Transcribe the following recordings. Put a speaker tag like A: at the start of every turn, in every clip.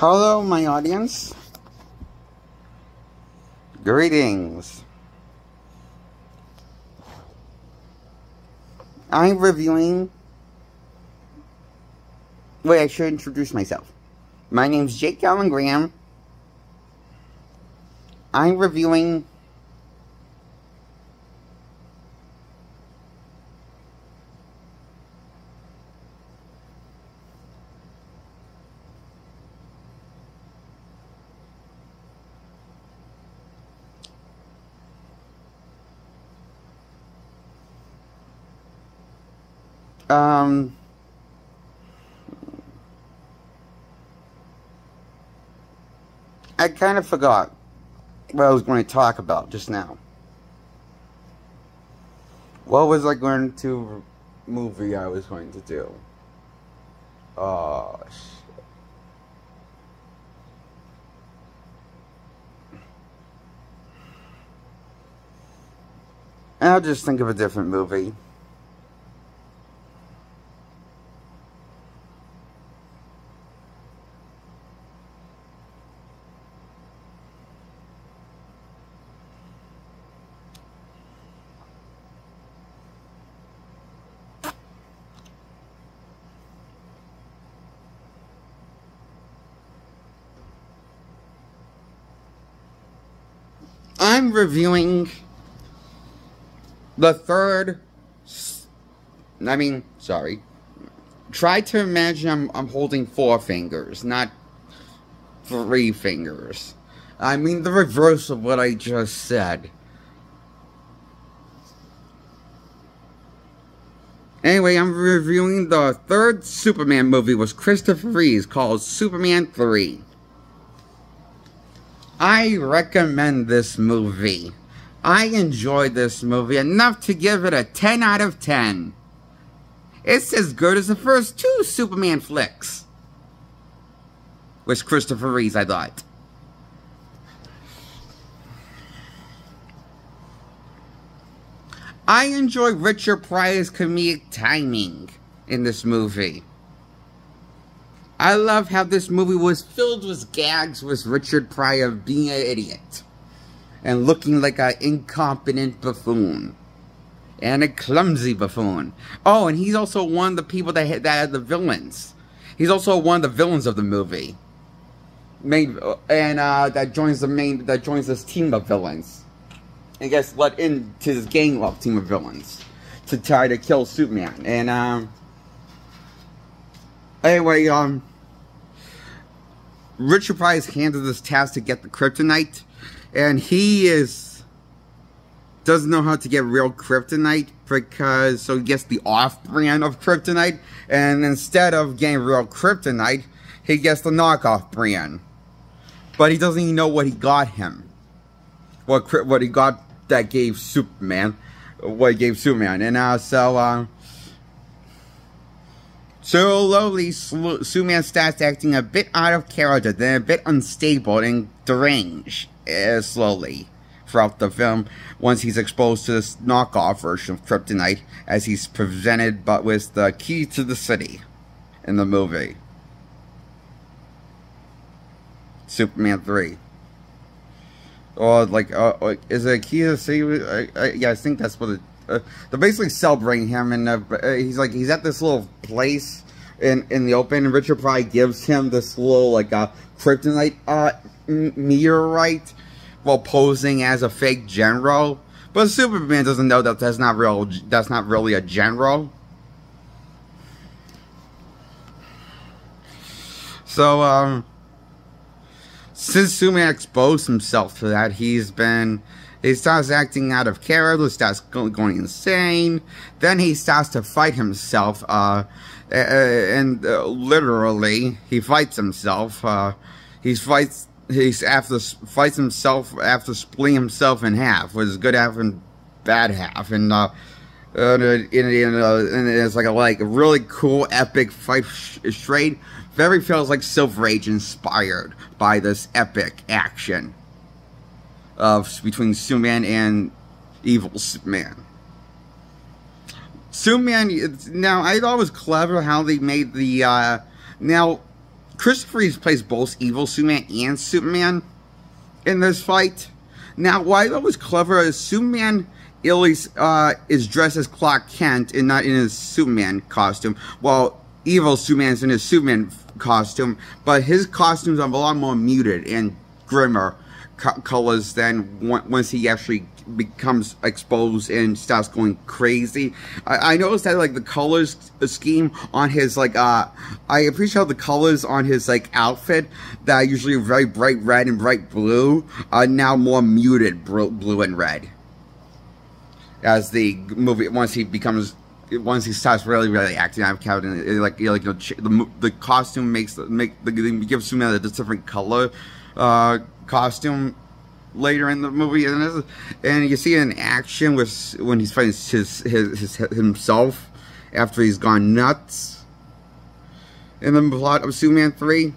A: Hello, my audience. Greetings. I'm reviewing... Wait, I should introduce myself. My name's Jake Allen Graham. I'm reviewing... I kind of forgot what I was going to talk about just now. What was I going to movie I was going to do? Oh, shit. I'll just think of a different movie. I'm reviewing the third, try to imagine I'm holding 4 fingers, not 3 fingers. I mean the reverse of what I just said. Anyway, I'm reviewing the third Superman movie with Christopher Reeve called Superman 3. I recommend this movie. I enjoyed this movie enough to give it a 10 out of 10. It's as good as the first 2 Superman flicks. With Christopher Reeve, I thought. I enjoy Richard Pryor's comedic timing in this movie. I love how this movie was filled with gags with Richard Pryor being an idiot. And looking like an incompetent buffoon. And a clumsy buffoon. Oh, and he's also one of the people that are the villains. He's also one of the villains of the movie. That joins this team of villains. And gets let into this gang of team of villains. To try to kill Superman. And, anyway, Richard Pryor is handed this task to get the kryptonite, and he doesn't know how to get real kryptonite so he gets the off-brand of kryptonite, and instead of getting real kryptonite, he gets the knockoff brand. But he doesn't even know what he got him. What he got that gave Superman. What he gave Superman. And slowly, Superman starts acting a bit out of character, then a bit unstable and deranged slowly throughout the film once he's exposed to this knockoff version of kryptonite as he's presented but with the key to the city in the movie. Superman 3. Or, is it a key to the city? Yeah, I think that's what it... they're basically celebrating him, and he's at this little place in the open, and Richard Pryor gives him this little kryptonite meteorite while posing as a fake general. But Superman doesn't know that that's not really a general. So since Superman exposed himself to that, he starts acting out of character, starts going insane. Then he starts to fight himself, literally, he fights himself. He fights himself after splitting himself in half, with his good half and bad half, and it's like a really cool, epic fight straight. Very feels like Silver Age inspired by this epic action between Superman and evil Superman. Now I thought it was clever how they made the now Christopher Reeve plays both evil Superman and Superman in this fight. Now, what I thought was clever is Superman is dressed as Clark Kent and not in his Superman costume, while evil Superman's in his Superman costume, but his costumes are a lot more muted and grimmer colors than once he actually becomes exposed and starts going crazy. I noticed that like the colors scheme on his like I appreciate how the colors on his like outfit that are usually very bright red and bright blue are now more muted blue and red as the movie once he starts really acting out the costume gives Superman a different color costume later in the movie, and you see it in action when he's fighting himself after he's gone nuts in the plot of Superman 3.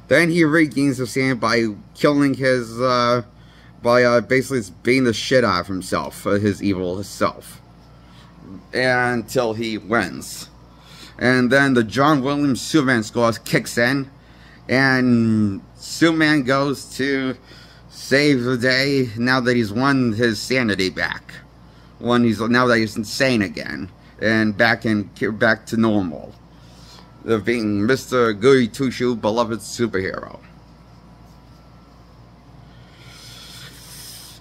A: Then he regains the sand by killing his by basically beating the shit out of himself, his evil self, until he wins. And then the John Williams Superman score kicks in, and Superman goes to save the day now that he's won his sanity back. Now that he's insane again and back to normal, of being Mr. Goody Two-Shoe beloved superhero.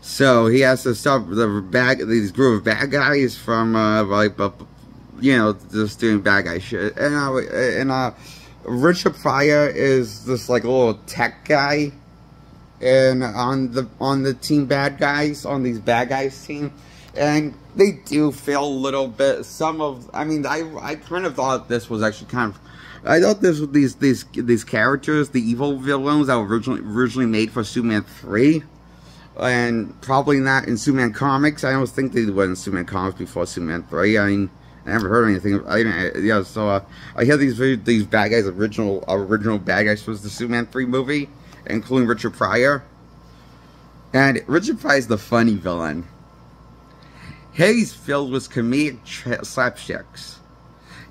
A: So he has to stop these group of bad guys from just doing bad guy shit. And Richard Pryor is this like little tech guy, and on the team bad guys, on these bad guys team, and they do feel a little bit. I kind of thought this was actually I thought this was these characters, the evil villains that were originally made for Superman 3. And probably not in Superman comics. I don't think they were in Superman comics before Superman 3. I mean, I never heard anything. I hear these bad guys, original bad guys was the Superman 3 movie, including Richard Pryor. And Richard Pryor is the funny villain. He's filled with comedic slapsticks.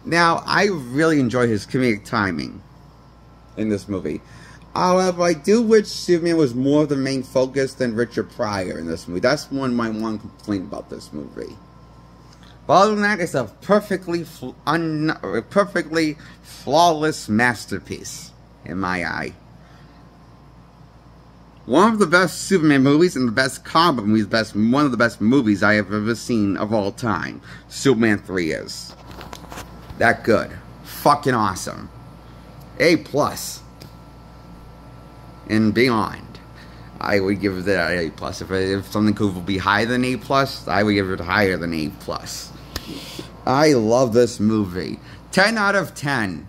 A: Now, I really enjoy his comedic timing in this movie. However, I do wish Superman was more of the main focus than Richard Pryor in this movie. That's my one complaint about this movie. But other than that, it's a perfectly flawless masterpiece in my eye. One of the best Superman movies and the best comic movies, one of the best movies I have ever seen of all time. Superman 3 is. That good. Fucking awesome. A+. And beyond. I would give it A+. If something could be higher than A+, I would give it higher than A+. I love this movie. 10 out of 10.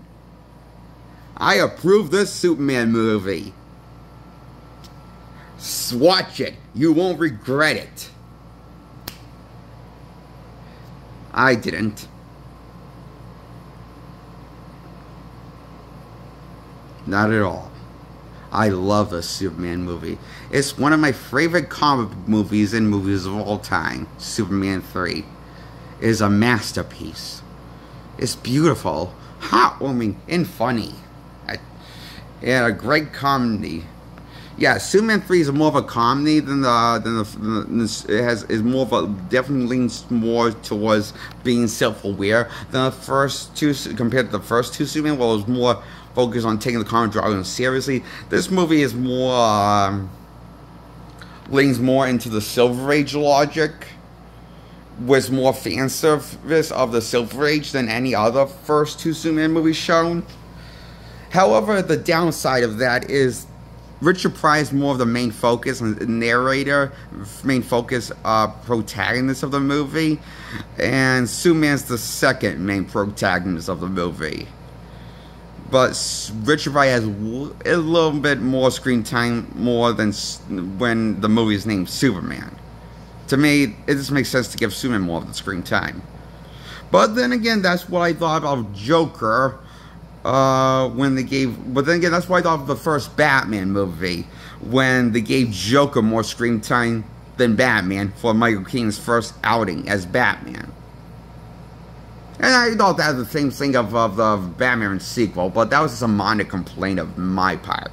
A: I approve this Superman movie. Watch it. You won't regret it. I didn't. Not at all. I love the Superman movie. It's one of my favorite comic movies and movies of all time. Superman 3 is a masterpiece. It's beautiful, heartwarming, and funny. And a great comedy. Yeah, Superman 3 is more of a comedy than definitely leans more towards being self-aware than the first two, compared to the first two Superman. Well, it was more focused on taking the comic drawing seriously. This movie is more leans more into the Silver Age logic, with more fan service of the Silver Age than any other first two Superman movies shown. However, the downside of that is Richard Pryor is more of the main focus and narrator, main focus protagonist of the movie, and Superman's the second main protagonist of the movie. But Richard Pryor has a little bit more screen time more than when the movie is named Superman. To me, it just makes sense to give Superman more of the screen time. But then again, that's what I thought of Joker when they gave... But then again, that's what I thought of the first Batman movie, when they gave Joker more screen time than Batman for Michael Keaton's first outing as Batman. And I thought that was the same thing of the Batman sequel, but that was just a minor complaint of my part.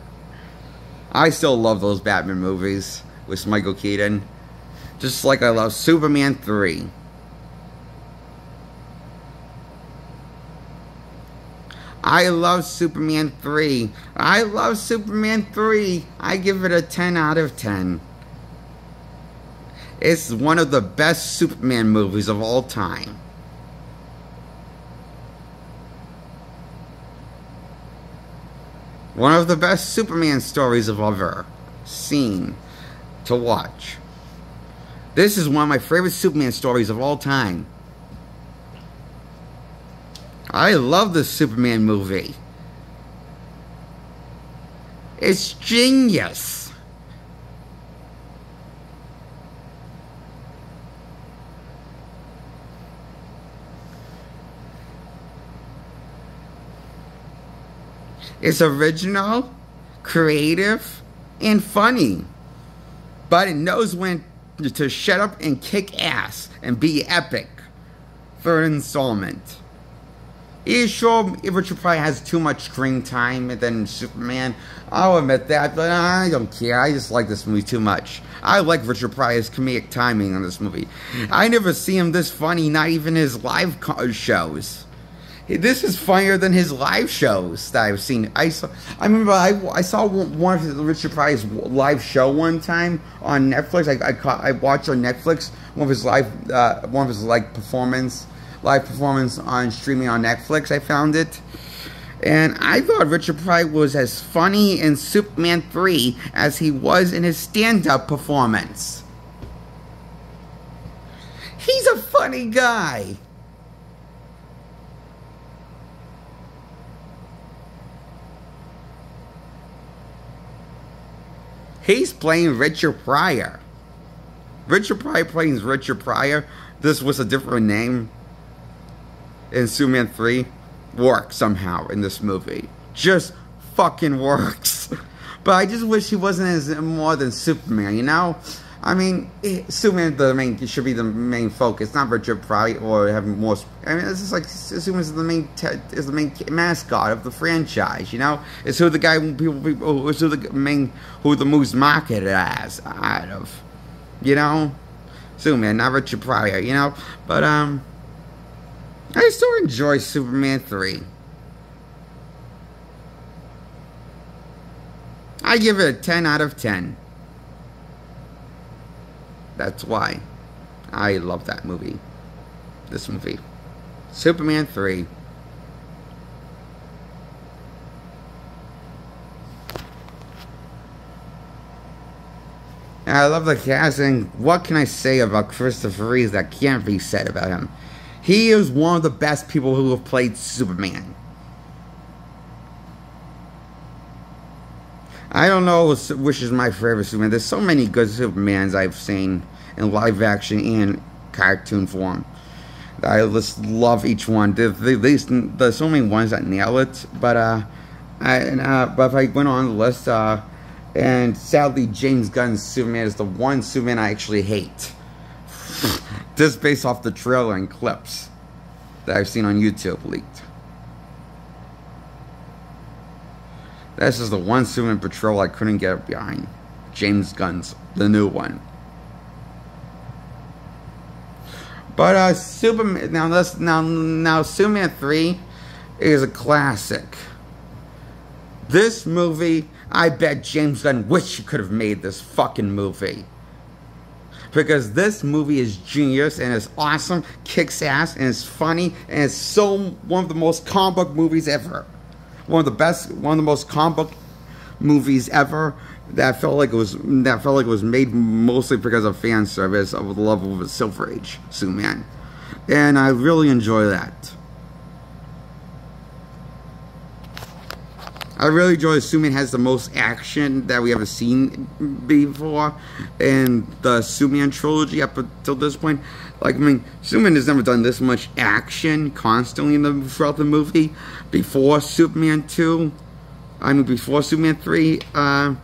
A: I still love those Batman movies with Michael Keaton. Just like I love Superman 3. I love Superman 3. I love Superman 3. I give it a 10 out of 10. It's one of the best Superman movies of all time. One of the best Superman stories I've ever seen to watch. This is one of my favorite Superman stories of all time. I love this Superman movie. It's genius. It's original, creative, and funny. But it knows when to shut up and kick ass and be epic. Third installment. Yeah, sure, Richard probably has too much screen time than Superman. I'll admit that, but I don't care. I just like this movie too much. I like Richard Pryor's comedic timing on this movie. I never see him this funny, not even his live shows. This is funnier than his live shows that I've seen. I remember I saw one of Richard Pryor's live show one time on Netflix. I watched on Netflix one of his live performance on streaming on Netflix. I found it, and I thought Richard Pryor was as funny in Superman 3 as he was in his stand-up performance. He's a funny guy. He's playing Richard Pryor. Richard Pryor plays Richard Pryor. This was a different name in Superman 3. Works somehow in this movie. Just fucking works. But I just wish he wasn't as more than Superman, you know? I mean, Superman should be the main focus, not Richard Pryor or having more. I mean, it's just like Superman's the main mascot of the franchise, you know. It's who the guy it's who the movie's marketed as out of, you know. Superman, not Richard Pryor, you know. But I still enjoy Superman 3. I give it a 10 out of 10. That's why I love that movie. This movie. Superman 3. And I love the casting. What can I say about Christopher Reeve that can't be said about him? He is one of the best people who have played Superman. I don't know which is my favorite Superman. There's so many good Supermans I've seen in live action and cartoon form. I just love each one. There's so many ones that nail it. But if I went on the list, and sadly James Gunn's Superman is the one Superman I actually hate. Just based off the trailer and clips that I've seen on YouTube leaked. This is the one Superman Patrol I couldn't get behind. James Gunn's, the new one. But Superman now Superman 3 is a classic. This movie, I bet James Gunn wished he could have made this fucking movie. Because this movie is genius and it's awesome, kicks ass, and it's funny, and it's one of the most comic book movies ever. One of the most comic book movies ever that felt like it was made mostly because of fan service of the level of a Silver Age Superman. And I really enjoy that. I really enjoy Superman has the most action that we ever seen before in the Superman trilogy up until this point. Like, I mean, Superman has never done this much action constantly throughout the movie before Superman 2. I mean, before Superman 3. I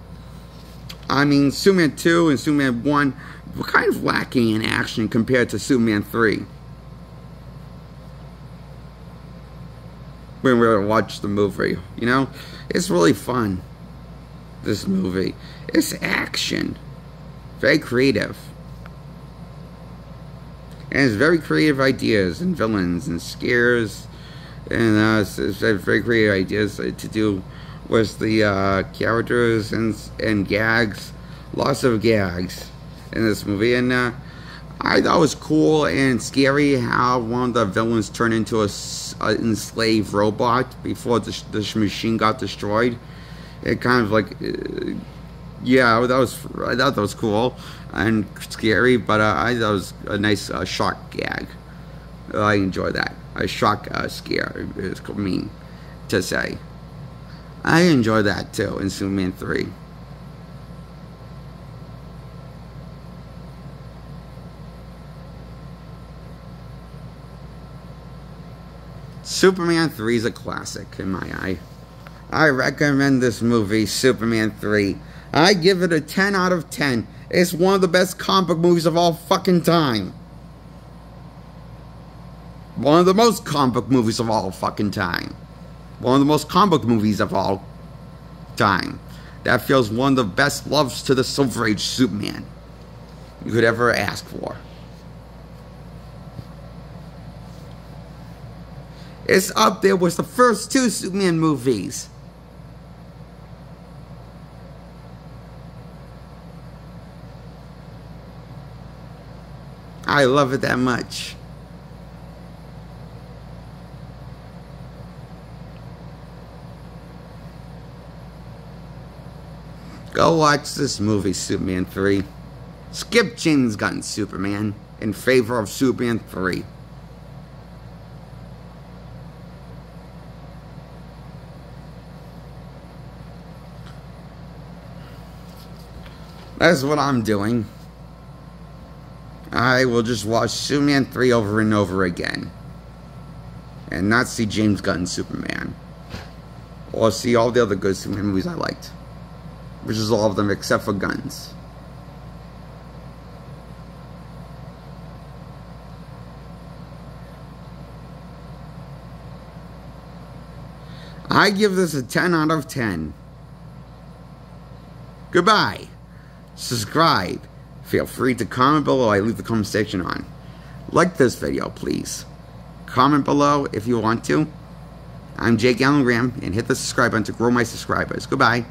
A: mean, Superman 2 and Superman 1 were kind of lacking in action compared to Superman 3. when we watch the movie. You know, it's really fun. This movie, it's action, very creative, and it's very creative ideas and villains and scares, and it's very creative ideas to do with the characters and gags, lots of gags in this movie. And I thought it was cool and scary how one of the villains turned into a enslaved robot before this machine got destroyed. It kind of like, yeah, I thought that was cool and scary, but I thought it was a nice shock gag. I enjoy that. A shock scare is mean to say. I enjoy that too in Superman 3. Superman 3 is a classic in my eye. I recommend this movie, Superman 3. I give it a 10 out of 10. It's one of the best comic book movies of all fucking time. One of the most comic book movies of all fucking time. One of the most comic book movies of all time. That feels one of the best loves to the Silver Age Superman you could ever ask for. It's up there with the first two Superman movies. I love it that much. Go watch this movie, Superman 3. Skip James Gunn's Superman in favor of Superman 3. That's what I'm doing. I will just watch Superman 3 over and over again. And not see James Gunn's Superman. Or see all the other good Superman movies I liked. Which is all of them except for Gunn's. I give this a 10 out of 10. Goodbye. Subscribe. Feel free to comment below. I leave the comment section on. Like this video, please. Comment below if you want to. I'm Jake Allen Graham, and hit the subscribe button to grow my subscribers. Goodbye.